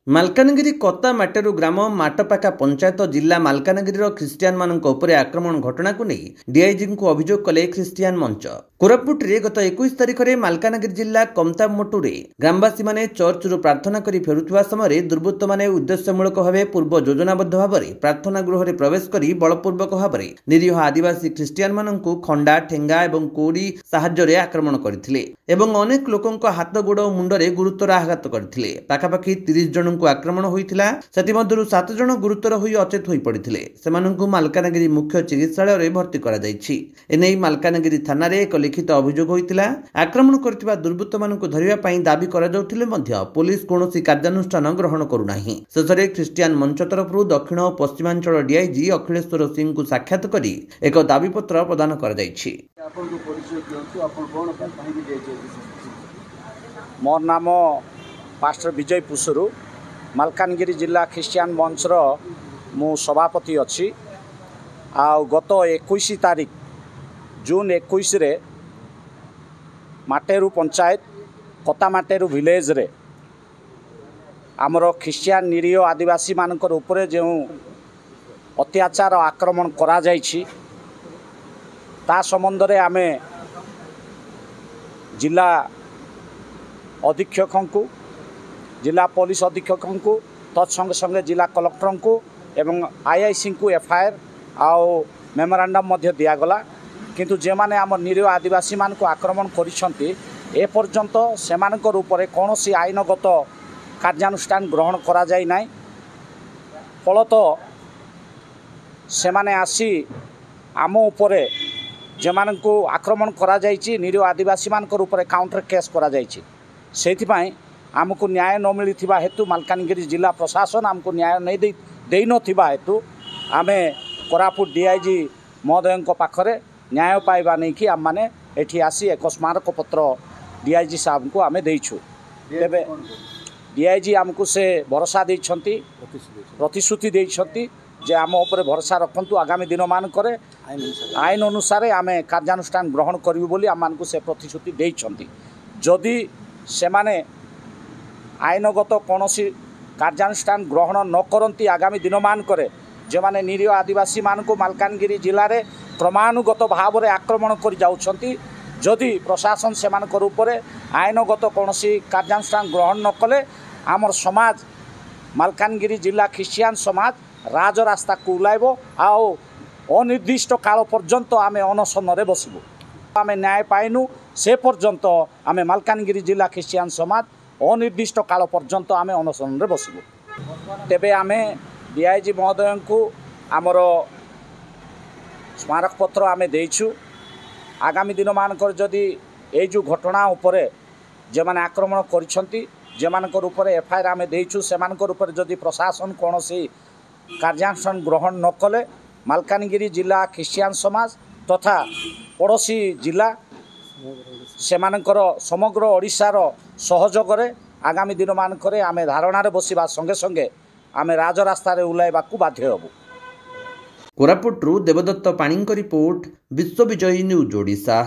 ମାଲକାନଗିରି କତାମାଟେରୁ ଗ୍ରାମ ମାଟପାକା ପଞ୍ଚାୟତ ଜିଲ୍ଲା ମାଲକାନଗିରିର ଖ୍ରୀଷ୍ଟିଆନମାନଙ୍କ ଉପରେ ଆକ୍ରମଣ ଘଟଣାକୁ ନେଇ ଡିଆଇଜିଙ୍କୁ ଅଭିଯୋଗ କଲେ ଖ୍ରୀଷ୍ଟିଆନ ମଞ୍ଚ। କୋରାପୁଟରେ ଗତ 21 ତାରିଖରେ ମାଲକାନଗିରି ଜିଲ୍ଲା କମତାମଟୁରେ ଗ୍ରାମବାସୀମାନେ ଚର୍ଚ୍ଚରୁ ପ୍ରାର୍ଥନା କରି ଫେରୁଥିବା ସମୟରେ ଦୁର୍ବୃତ୍ତମାନେ ଉଦ୍ଦେଶ୍ୟମୂଳକ ଭାବେ ପୂର୍ବ ଯୋଜନାବଦ୍ଧ ଭାବରେ ପ୍ରାର୍ଥନା ଗୃହରେ ପ୍ରବେଶ କରି ବଳପୂର୍ବକ ଭାବରେ ନିରୀହ ଆଦିବାସୀ ଖ୍ରୀଷ୍ଟିଆନମାନଙ୍କୁ ଖଣ୍ଡା ଠେଙ୍ଗା ଏବଂ କୋଡ଼ି ସାହାଯ୍ୟରେ ଆକ୍ରମଣ କରିଥିଲେ ଏବଂ ଅନେକ ଲୋକଙ୍କ ହାତ ଗୋଡ଼ ଓ ମୁଣ୍ଡରେ ଗୁରୁତର ଆଘାତ କରିଥିଲେ। ପାଖାପାଖି 30 ଜଣ ଆକ୍ରମଣ ହୋଇଥିଲା। ସେଥିମଧ୍ୟରୁ 7 ଜଣ ଗୁରୁତର ହୋଇ ଅଚେତ ହୋଇ ପଡ଼ିଥିଲେ। ସେମାନଙ୍କୁ ମାଲକାନଗିରି ମୁଖ୍ୟ ଚିକିତ୍ସାଳୟରେ ଭର୍ତ୍ତି କରାଯାଇଛି। ଏନେଇ ମାଲକାନଗିରି ଥାନାରେ ଏକ ଲିଖିତ ଅଭିଯୋଗ ହୋଇଥିଲା। ଆକ୍ରମଣ କରିଥିବା ଦୁର୍ବୃତ୍ତମାନଙ୍କୁ ଧରିବା ପାଇଁ ଦାବି କରାଯାଉଥିଲେ ମଧ୍ୟ ପୋଲିସ କୌଣସି କାର୍ଯ୍ୟାନୁଷ୍ଠାନ ଗ୍ରହଣ କରୁନାହିଁ। ଶେଷରେ ଖ୍ରୀଷ୍ଟିଆନ ମଞ୍ଚ ତରଫରୁ ଦକ୍ଷିଣ ଓ ପଶ୍ଚିମାଞ୍ଚଳ ଡିଆଇଜି ଅଖିଳେଶ୍ୱର ସିଂଙ୍କୁ ସାକ୍ଷାତ କରି ଏକ ଦାବିପତ୍ର ପ୍ରଦାନ କରାଯାଇଛି। ମୋର ନାମ ପାଷ୍ଟର ବିଜୟ ପୁସୁରୁ, ମାଲକାନଗିରି ଜିଲ୍ଲା ଖ୍ରୀଷ୍ଟିଆନ ମଞ୍ଚର ମୁଁ ସଭାପତି ଅଛି। ଆଉ ଗତ 21 ତାରିଖ ଜୁନ 21ରେ ମାଟେରୁ ପଞ୍ଚାୟତ କତାମାଟେରୁ ଭିଲେଜରେ ଆମର ଖ୍ରୀଷ୍ଟିଆନ ନିରୀହ ଆଦିବାସୀମାନଙ୍କର ଉପରେ ଯେଉଁ ଅତ୍ୟାଚାର ଆକ୍ରମଣ କରାଯାଇଛି ତା ସମ୍ବନ୍ଧରେ ଆମେ ଜିଲ୍ଲା ଅଧୀକ୍ଷକଙ୍କୁ, जिला पुलिस अधीक्षक को तत्संगे संगे जिला कलेक्टर को एवं आईआईसी को एफआईआर आउ मेमोरांडम दिगला। किंतु जे माने आम निरीह आदिवासी मान को आक्रमण करिसंती ए पर्यंत सेमानकर ऊपर कौन सी आईनगत कार्यानुष्ठान ग्रहण करा जाय नाही। फलत सेमाने आसी आम उपरे जे मान को आक्रमण करा जायछि निरीह आदिवासी मानकर ऊपर काउंटर केस करा जायछि। सेथिपाई आमको न्याय न मिली हेतु मालकानगिरी जिला प्रशासन आमको न्याय नहीं दे नथिबा हेतु आमे कोरापुट डीआईजी महोदय पाखरे न्याय पाइबा नहीं कि आम मैंने एठी आसी एक स्मारक पत्र डीआईजी साहब को आमे देइछु। तेबे डीआईजी आमको से भरोसा देइछंती, प्रतिश्रुति देइछंती जे आम ऊपर भरोसा रखंतु आगामी दिन मान करे आईन अनुसार आमे कार्यानुष्ठान ग्रहण करिवु बोली आम मानकु से प्रतिश्रुति देइछंती। जदि से माने आईनगत कौन सी कार्यानुष्ठान ग्रहण न करती आगामी दिन मान करे जे माने निरीह आदिवासी मान को मालकानगिरी जिले में क्रमानुगत भाव में आक्रमण कर जाउछंती, जदि प्रशासन से आईनगत कौन सी कार्यानुष्ठान ग्रहण न कले आमर समाज मालकानगिरी जिला ख्रीष्टियान समाज राजरास्ता को उलाइब आओ अनिर्दिष्ट काल पर्यंत आमे अनशन रे बसिबु। आमे न्याय पाइनु से पर्यंत आमे मालकानगिरी जिला ख्रीष्टियान समाज अनिर्दिष्ट काल पर्यंत आमे अनशन रे बसिबु। तेबे आमे डीआईजी महोदय को आमर स्मारक पत्र आमे देइछु। आगामी दिन मानकर जदि ए जो घटना उपरे जे माने आक्रमण करिसंती जे मानकर उपरे एफआईआर आमे देइछु से मानकर उपरे जदि प्रशासन कोनोसी कार्यानुष्ठान ग्रहण न कले मालकानगिरी जिला ख्रीष्टियान समाज तथा पड़ोसी जिला सेमानकर समग्र ओडिशार सहयोग आगामी दिन मानकरे आमे धारणा बसिबा संगे संगे आमे राजरास्ता उलाइबा को बाध्य हेबु। कोरापुटरू देवदत्त पाणीଙ୍କ रिपोर्ट, विश्वविजयी न्यूज ओडिशा।